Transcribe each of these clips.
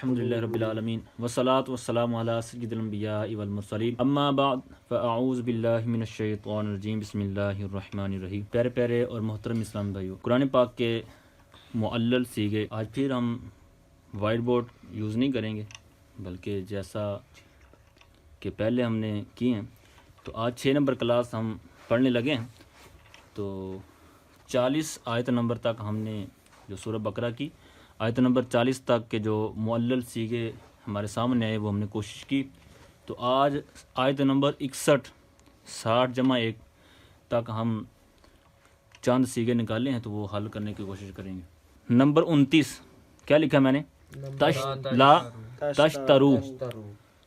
الحمدللہ رب العالمین والصلاة والسلام علی سید الانبیاء والمرسلین اما بعد فاعوذ باللہ من الشیطان الرجیم بسم اللہ الرحمن الرحیم۔ پیارے پیارے اور محترم اسلام بھائیو، قرآن پاک کے معلل سیغے آج پھر ہم وائٹ بورڈ یوز نہیں کریں گے، بلکہ جیسا کہ پہلے ہم نے کی ہیں تو آج 6 نمبر کلاس ہم پڑھنے لگے ہیں۔ تو 40 آیت نمبر تک ہم نے جو سورہ بقرہ کی آیت نمبر 40 تک کے جو معلل سیغے ہمارے سامنے آئے وہ ہم نے کوشش کی۔ تو آج آیت نمبر 61 60 جمع 1 تک ہم چاند سیغے نکالے ہیں تو وہ حل کرنے کی کوشش کریں گے۔ نمبر 29 کیا لکھا میں نے؟ لا تشترو،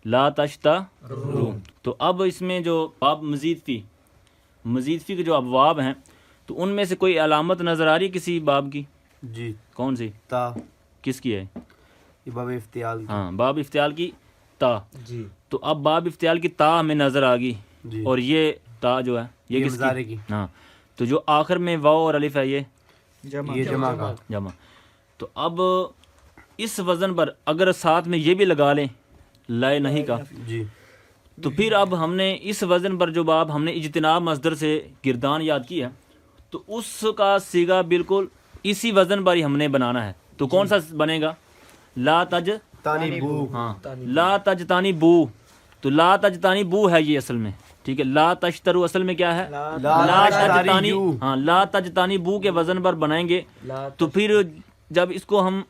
لا تشترو۔ تو اب اس میں جو باب مزید فی کے جو ابواب ہیں تو ان میں سے کوئی علامت نظر آ رہی ہے کسی باب کی؟ جی، کون سی؟ تا۔ کس کی ہے؟ یہ باب افتعال کی۔ ہاں، باب افتعال کی تا۔ جی، تو اب باب افتعال کی تا ہمیں نظر آ گئی، جی، اور یہ تا جو ہے یہ کس مضارع کی؟ کی۔ ہاں، تو جو آخر میں واو اور الف ہے یہ یہ جمع کا۔ جمع۔ تو اب اس وزن پر اگر ساتھ میں یہ بھی لگا لیں لائے نہیں کا، جی، تو پھر اب ہم نے اس وزن پر جو باب ہم نے اجتناب مصدر سے گردان یاد کیا تو اس کا صیغہ بالکل اسی وزن پر ہی ہم نے بنانا ہے۔ تو کون سا بنے گا؟ لا تج، تانی بو۔ ہاں، لا تجتانی بو۔ تو لا تجتانی بو ہے یہ اصل میں، ٹھیک ہے۔ لا تشترو اصل میں کیا ہے؟ لا تجتانی، ہاں، لا تجتانی بو کے وزن پر بنائیں گے تو پھر جب اس کو ہم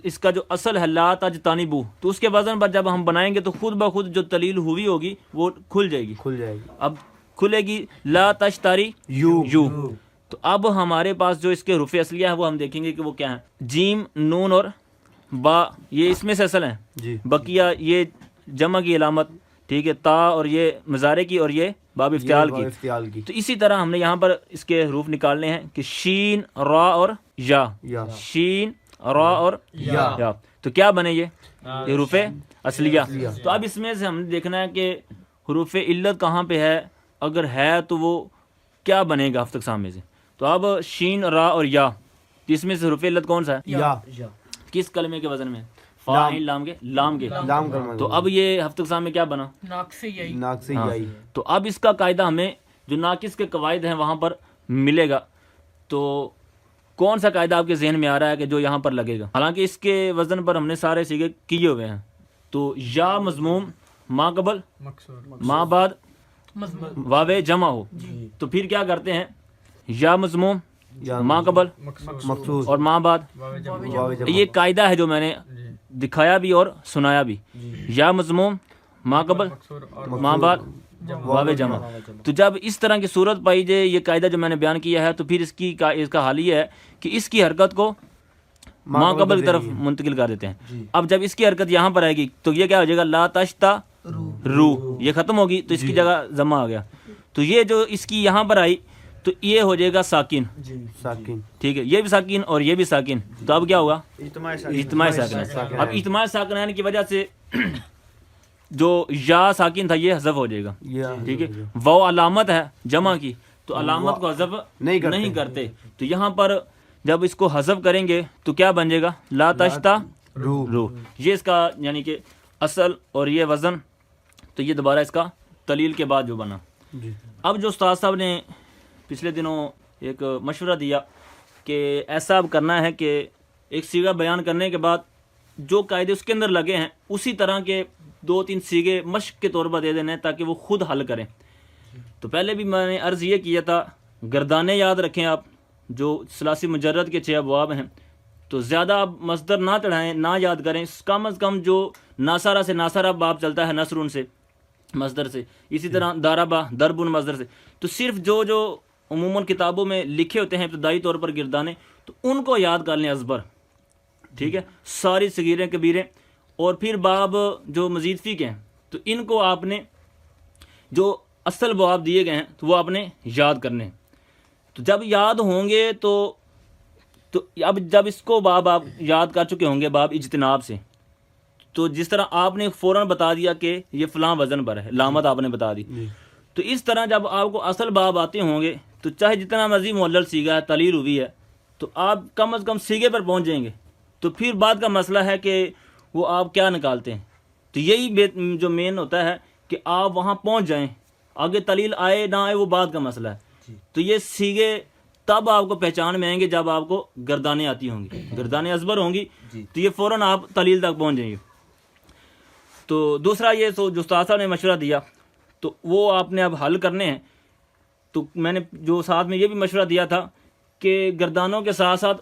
اس کا جو اصل ہے لا تجتانی بو تو اس کے وزن پر جب ہم بنائیں گے تو خود بخود جو تلیل ہوئی ہوگی وہ کھل جائے گی۔ کھل جائے گی۔ اب کھلے گی لا تشتاری یو۔ تو اب ہمارے پاس جو اس کے حروف اصلیہ ہے وہ ہم دیکھیں گے کہ وہ کیا ہیں۔ جیم، نون اور با یہ اس میں سے اصل ہیں، جی، بقیہ یہ جمع کی علامت، ٹھیک ہے، تا اور یہ مضارع کی اور یہ باب افتعال باب افتعال کی۔ تو اسی طرح ہم نے یہاں پر اس کے حروف نکالنے ہیں کہ شین، را اور یا، یا، شین، را اور یا۔ تو کیا بنے یہ حروف اصلیہ۔ تو اب اس میں سے ہم نے دیکھنا ہے کہ حروف علت کہاں پہ ہے، اگر ہے تو وہ کیا بنے گا ہفتہ اقسام میں سے۔ تو اب شین، را اور یا، تو اس میں سے حروف علت کون سا ہے؟ یا۔ کس کلمے کے وزن میں؟ فاعل، لام کے، لام کے۔ لام کا تو اب یہ ہفتہ اقسام میں کیا بنا؟ ناک سے ہاں۔ یائی۔ تو اب اس کا قاعدہ ہمیں جو ناقص کے قواعد ہیں وہاں پر ملے گا۔ تو کون سا قاعدہ آپ کے ذہن میں آ رہا ہے کہ جو یہاں پر لگے گا؟ حالانکہ اس کے وزن پر ہم نے سارے سیغے کیے ہوئے ہیں۔ تو یا مضموم، ما قبل، ما بعد، واو جمع ہو تو پھر کیا کرتے ہیں؟ یا مضموم، ما قبل مخصوص اور ما بعد۔ واو جمع۔ یہ قاعدہ ہے جو میں نے دکھایا بھی اور سنایا بھی۔ یا مضموم، ما قبل، ما بعد، واو جمع۔ تو جب اس طرح کی صورت پائی جائے، یہ قاعدہ جو میں نے بیان کیا ہے، تو پھر اس کا حال یہ ہے کہ اس کی حرکت کو ما قبل کی طرف منتقل کر دیتے ہیں۔ اب جب اس کی حرکت یہاں پر آئے گی تو یہ کیا ہو جائے گا؟ لا تشتا رو، یہ ختم ہوگی تو اس کی جگہ ضمہ آ گیا۔ تو یہ جو اس کی یہاں پر آئی تو یہ ہو جائے گا ساکن، ساکن۔ ٹھیک ہے، یہ بھی ساکن اور یہ بھی ساکن۔ تو اب کیا ہوگا؟ اجتماع ساکن۔ اب اجتماع ساکنین کی وجہ سے جو یا ساکن تھا یہ حذف ہو جائے گا، ٹھیک ہے۔ وہ علامت ہے جمع کی تو علامت کو حذف نہیں کرتے۔ تو یہاں پر جب اس کو حذف کریں گے تو کیا بن جائے گا؟ لا تشتا رو۔ یہ اس کا یعنی کہ اصل اور یہ وزن، تو یہ دوبارہ اس کا تلیل کے بعد جو بنا۔ اب جو استاد صاحب نے پچھلے دنوں ایک مشورہ دیا کہ ایسا اب کرنا ہے کہ ایک سیغہ بیان کرنے کے بعد جو قاعدے اس کے اندر لگے ہیں اسی طرح کے 2-3 سیغے مشق کے طور پر دے دینے تاکہ وہ خود حل کریں۔ تو پہلے بھی میں نے عرض یہ کیا تھا گردانے یاد رکھیں آپ، جو ثلاثی مجرد کے 6 ابواب ہیں، تو زیادہ آپ مصدر نہ چڑھائیں، نہ یاد کریں، کم از کم جو ناصرہ سے ناصرہ باب چلتا ہے نصرن سے مصدر سے، اسی طرح داربا دربن مصدر سے، تو صرف جو عموماً کتابوں میں لکھے ہوتے ہیں ابتدائی طور پر گردانے تو ان کو یاد کر لیں ازبر، ٹھیک ہے، ساری صغیریں کبیریں۔ اور پھر باب جو مزید فی کے ہیں تو ان کو آپ نے جو اصل باب دیے گئے ہیں تو وہ آپ نے یاد کرنے ہیں۔ تو جب یاد ہوں گے تو اب جب اس کو باب آپ یاد کر چکے ہوں گے باب اجتناب سے، تو جس طرح آپ نے فوراً بتا دیا کہ یہ فلاں وزن پر ہے، علامت آپ نے بتا دی، تو اس طرح جب آپ کو اصل باب آتے ہوں گے تو چاہے جتنا مرضی معلل سیغہ ہے، تلیل ہوئی ہے، تو آپ کم از کم سیغے پر پہنچ جائیں گے۔ تو پھر بعد کا مسئلہ ہے کہ وہ آپ کیا نکالتے ہیں. تو یہی جو مین ہوتا ہے کہ آپ وہاں پہنچ جائیں. آگے تلیل آئے نہ آئے وہ بات کا مسئلہ ہے. تو یہ سیگے تب آپ کو پہچان میں آئیں گے جب آپ کو گردانیں آتی ہوں گی, گردانیں ازبر ہوں گی, تو یہ فوراً آپ تلیل تک پہنچ جائیں گے. تو دوسرا یہ جو استاد صاحب نے مشورہ دیا تو وہ آپ نے اب حل کرنے ہیں. تو میں نے جو ساتھ میں یہ بھی مشورہ دیا تھا کہ گردانوں کے ساتھ ساتھ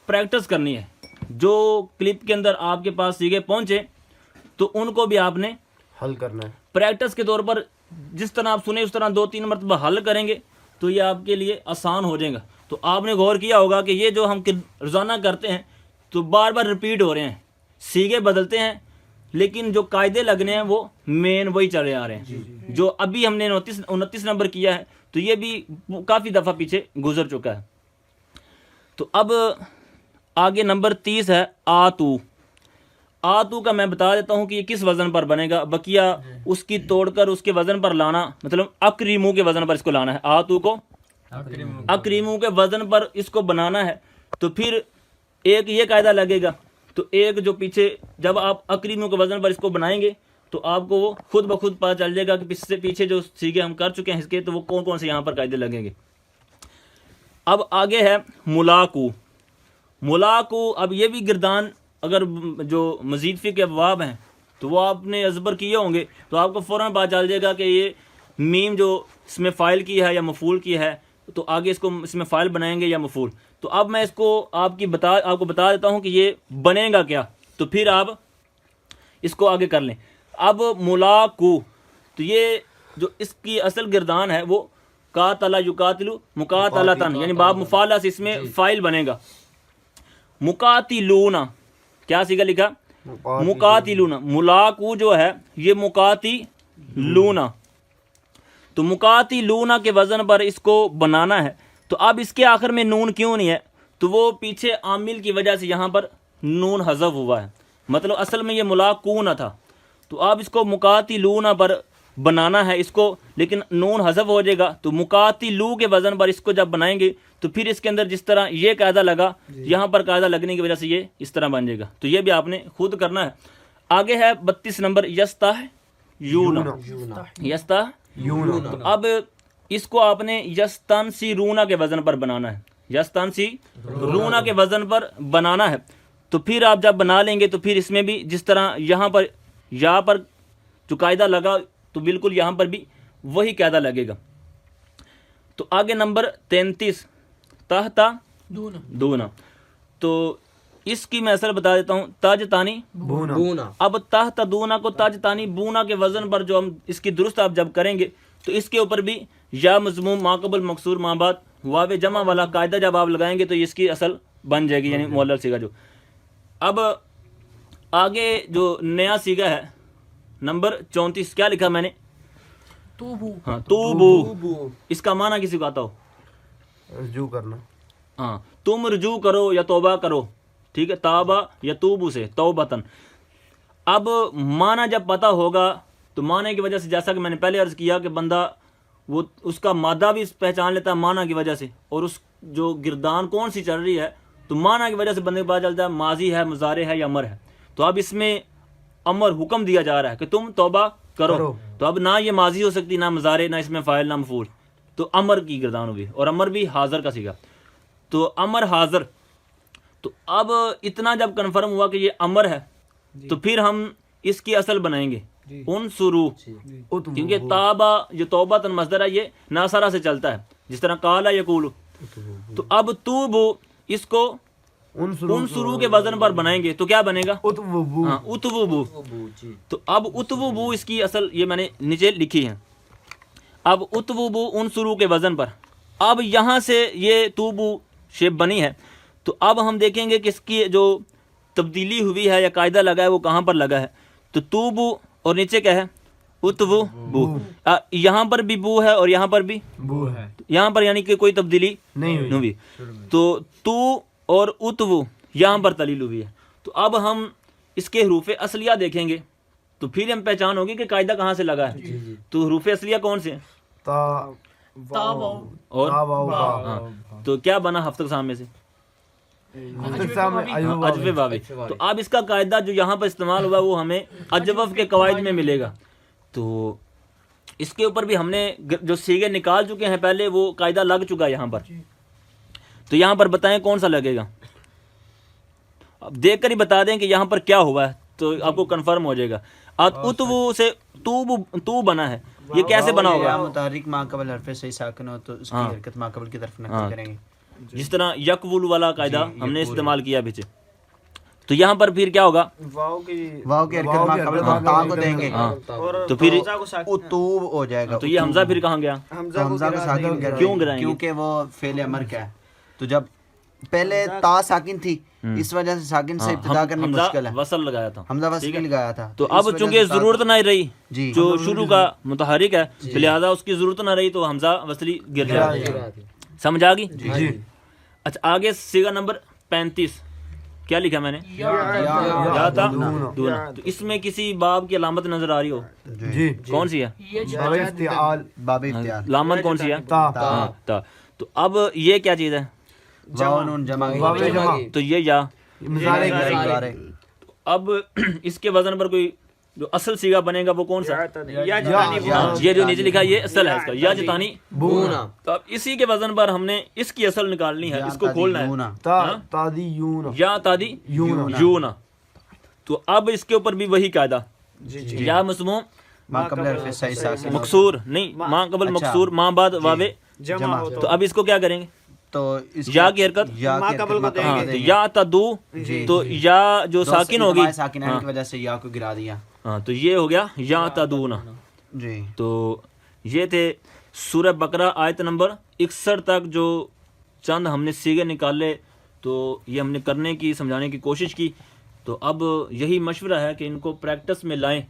پریکٹس کرنی ہے. جو کلپ کے اندر آپ کے پاس سیگے پہنچے تو ان کو بھی آپ نے حل کرنا ہے. پریکٹس کے طور پر جس طرح آپ سنیں اس طرح 2-3 مرتبہ حل کریں گے تو یہ آپ کے لیے آسان ہو جائے گا. تو آپ نے غور کیا ہوگا کہ یہ جو ہم روزانہ کرتے ہیں تو بار بار ریپیٹ ہو رہے ہیں, سیگے بدلتے ہیں لیکن جو قاعدے لگنے ہیں وہ مین وہی چلے آ رہے ہیں. جو ابھی ہم نے 29 نمبر کیا ہے تو یہ بھی کافی دفعہ پیچھے گزر چکا ہے. تو اب آگے نمبر 30 ہے آتو. آتو کا میں بتا دیتا ہوں کہ یہ کس وزن پر بنے گا. بقیہ اس کی توڑ کر اس کے وزن پر لانا, مطلب اکریمو کے وزن پر اس کو لانا ہے. آتو کو اکریمو کے وزن پر اس کو بنانا ہے. تو پھر ایک یہ قاعدہ لگے گا. تو ایک جو پیچھے جب آپ اکریمو کے وزن پر اس کو بنائیں گے تو آپ کو وہ خود بخود پتہ چل جائے گا کہ اس سے پیچھے جو سیگے ہم کر چکے ہیں اس کے تو وہ کون کون سے یہاں پر قاعدے لگیں گے. اب آگے ہے ملاقو. ملاقو اب یہ بھی گردان اگر جو مزید فقہ کے ابواب ہیں تو وہ آپ نے ازبر کیے ہوں گے تو آپ کو فوراً پتہ چل جائے گا کہ یہ میم جو اس میں فائل کی ہے یا مفعول کی ہے تو آگے اس کو اس میں فائل بنائیں گے یا مفعول. تو اب میں اس کو آپ کو بتا دیتا ہوں کہ یہ بنے گا کیا, تو پھر آپ اس کو آگے کر لیں. اب ملاقو تو یہ جو اس کی اصل گردان ہے وہ قاتل یقاتلو مقاتلتن یعنی باب مفعلہ سے اس میں فائل بنے گا. مقاتلون کیا سیگا لکھا مقاتلون. ملاقو جو ہے یہ مقاتلون. تو مقاتلون کے وزن پر اس کو بنانا ہے. تو اب اس کے آخر میں نون کیوں نہیں ہے, تو وہ پیچھے عامل کی وجہ سے یہاں پر نون حذف ہوا ہے. مطلب اصل میں یہ ملاقون تھا تو اب اس کو مقاتلون پر بنانا ہے اس کو, لیکن نون حذف ہو جائے گا. تو مقاتلو کے وزن پر اس کو جب بنائیں گے تو پھر اس کے اندر جس طرح یہ قاعدہ لگا یہاں پر قاعدہ لگنے کی وجہ سے یہ اس طرح بن جائے گا. تو یہ بھی آپ نے خود کرنا ہے. آگے ہے 32 نمبر یستحیون. یستحیون تو اب اس کو آپ نے یستنصرون کے وزن پر بنانا ہے. یستنصرون کے وزن پر بنانا ہے. تو پھر آپ جب بنا لیں گے تو پھر اس میں بھی جس طرح یہاں پر یا پر جو قاعدہ لگا تو بالکل یہاں پر بھی وہی قاعدہ لگے گا. تو آگے نمبر 33 تحتا دونا. تو اس کی میں اصل بتا دیتا ہوں تاج تانی بونا. اب تحت دونا کو تاج تانی بونا کے وزن پر جو ہم اس کی درست آپ جب کریں گے تو اس کے اوپر بھی یا مضموم ماقبل مکسور ماں بعد واو جمع والا قاعدہ جب آپ لگائیں گے تو اس کی اصل بن جائے گی یعنی معلل سیگا جو. اب آگے جو نیا سیگا ہے نمبر 34 کیا لکھا میں نے ہاں توبو. اس کا معنی کسی کو آتا ہو رجوع کرنا. ہاں تم رجوع کرو یا توبہ کرو, ٹھیک ہے, تابہ یا توبو سے توبتن. اب معنی جب پتہ ہوگا تو معنی کی وجہ سے جیسا کہ میں نے پہلے عرض کیا کہ بندہ وہ اس کا مادہ بھی پہچان لیتا ہے معنی کی وجہ سے, اور اس جو گردان کون سی چل رہی ہے تو معنی کی وجہ سے بندے کو پتہ چلتا ہے ماضی ہے مضارع ہے یا امر ہے. تو اب اس میں امر حکم دیا جا رہا ہے کہ تم توبہ کرو. تو اب نہ یہ ماضی ہو سکتی نہ مضارع نہ اس میں فاعل نہ مفعول, تو امر کی گردان ہوگی اور امر بھی حاضر کا سیگا. تو امر حاضر. تو اب اتنا جب کنفرم ہوا کہ یہ امر ہے تو پھر ہم اس کی اصل بنائیں گے انصرو, کیونکہ تابہ جو توبہ مصدر ہے یہ ناصرہ سے چلتا ہے جس طرح قال یقول. تو اب توبو اس کو انصرو کے وزن پر بنائیں گے تو کیا بنے گا ہاں اتوبو. تو اب اتوبو اس کی اصل یہ میں نے نیچے لکھی ہے. اب اتوبو انصرو کے وزن پر. اب یہاں سے یہ توبو شیپ بنی ہے تو اب ہم دیکھیں گے کہ اس کی جو تبدیلی ہوئی ہے یا قاعدہ لگا ہے وہ کہاں پر لگا ہے. تو توبو اور نیچے کیا ہے اتوبو. یہاں پر بھی بو ہے اور یہاں پر بھی بو ہے. یہاں پر یعنی کہ کوئی تبدیلی نہیں ہوئی. تو اور اتوو یہاں پر تلیل ہوئی ہے. تو اب ہم اس کے حروف اصلیہ دیکھیں گے تو پھر ہم پہچان ہوگی کہ قاعدہ کہاں سے لگا ہے. تو حروف اصلیہ کون سے ہیں اور ہاں تو کیا بنا ہفتہ سام میں سے اجوف واوی. تو اب اس کا قاعدہ جو یہاں پر استعمال ہوا وہ ہمیں اجوف کے قواعد میں ملے گا. تو اس کے اوپر بھی ہم نے جو سیغے نکال چکے ہیں پہلے وہ قاعدہ لگ چکا ہے یہاں پر. تو یہاں پر بتائیں کون سا لگے گا, اب دیکھ کر ہی بتا دیں کہ یہاں پر کیا ہوا ہے تو آپ کو کنفرم ہو جائے گا. اتو سے تو بنا ہے, یہ کیسے بنا ہوگا؟ متحرک ما قبل حرف صحیح ساکن ہو تو اس کی حرکت ما قبل کی طرف نقل کریں گے, جس طرح یکول والا قاعدہ ہم نے استعمال کیا پیچھے. تو یہاں پر پھر کیا ہوگا؟ واو کی حرکت ما قبل کو تا کو دیں گے تو پھر اتوب ہو جائے گا. تو یہ حمزہ پھر کہاں گیا؟ حمزہ کو ساکن کیوں گرائیں گے؟ کیونکہ وہ فعل امر کیا ہے. تو جب پہلے تا ساکن تھی اس وجہ سے ساکن سے ابتدا کرنا مشکل ہے, وصل لگایا تھا, حمزہ وصل لگایا تھا. تو اب چونکہ ضرورت نہ رہی, جو شروع کا متحرک ہے لہذا اس کی ضرورت نہ رہی تو حمزہ وصلی گر جائے. سمجھ آ گئی؟ اچھا آگے صیغہ نمبر 35 کیا لکھا میں نے؟ یا تا دونا. تو اس میں کسی باب کی علامت نظر آ رہی ہو؟ کون سی ہے؟ باب افتعال. علامت کون سی ہے؟ تا. تو اب یہ کیا چیز ہے؟ جمع. تو یہ یا. اب اس کے وزن پر کوئی جو اصل سیگا بنے گا وہ کون سا؟ یہ جو نیچے لکھا ہے یہ اصل ہے اس کا, یا جتانی بونا. تو اب اسی کے وزن پر ہم نے اس کی اصل نکالنی ہے, اس کو کھولنا ہے, یا تادی یونا. تو اب اس کے اوپر بھی وہی قاعدہ, یا مسموم ما قبل حرف صحیح ساکن مکسور نہیں, ماں قبل مکسور ماں بعد واوے جمع. تو اب اس کو کیا کریں گے؟ تو یا کی حرکت تو یا تدو, تو یا جو ساکن ہوگی ساکن کی وجہ سے یا کو گرا دیا. ہاں تو یہ ہو گیا یا تدونا. جی تو یہ تھے سورہ بقرہ آیت نمبر 61 تک جو چند ہم نے سیغے نکالے, تو یہ ہم نے کرنے کی سمجھانے کی کوشش کی. تو اب یہی مشورہ ہے کہ ان کو پریکٹس میں لائیں,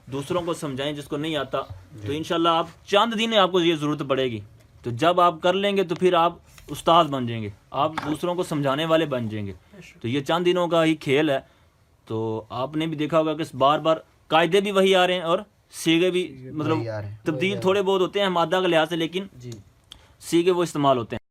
دوسروں کو سمجھائیں جس کو نہیں آتا. تو انشاءاللہ آپ چند دن آپ کو یہ ضرورت پڑے گی, تو جب آپ کر لیں گے تو پھر آپ استاد بن جائیں گے, آپ دوسروں کو سمجھانے والے بن جائیں گے. تو یہ چند دنوں کا ہی کھیل ہے. تو آپ نے بھی دیکھا ہوگا کہ بار بار قاعدے بھی وہی آ رہے ہیں اور سیغے بھی مطلب تبدیل تھوڑے بہت ہوتے ہیں مادہ کے لحاظ سے, لیکن سیغے وہ استعمال ہوتے ہیں.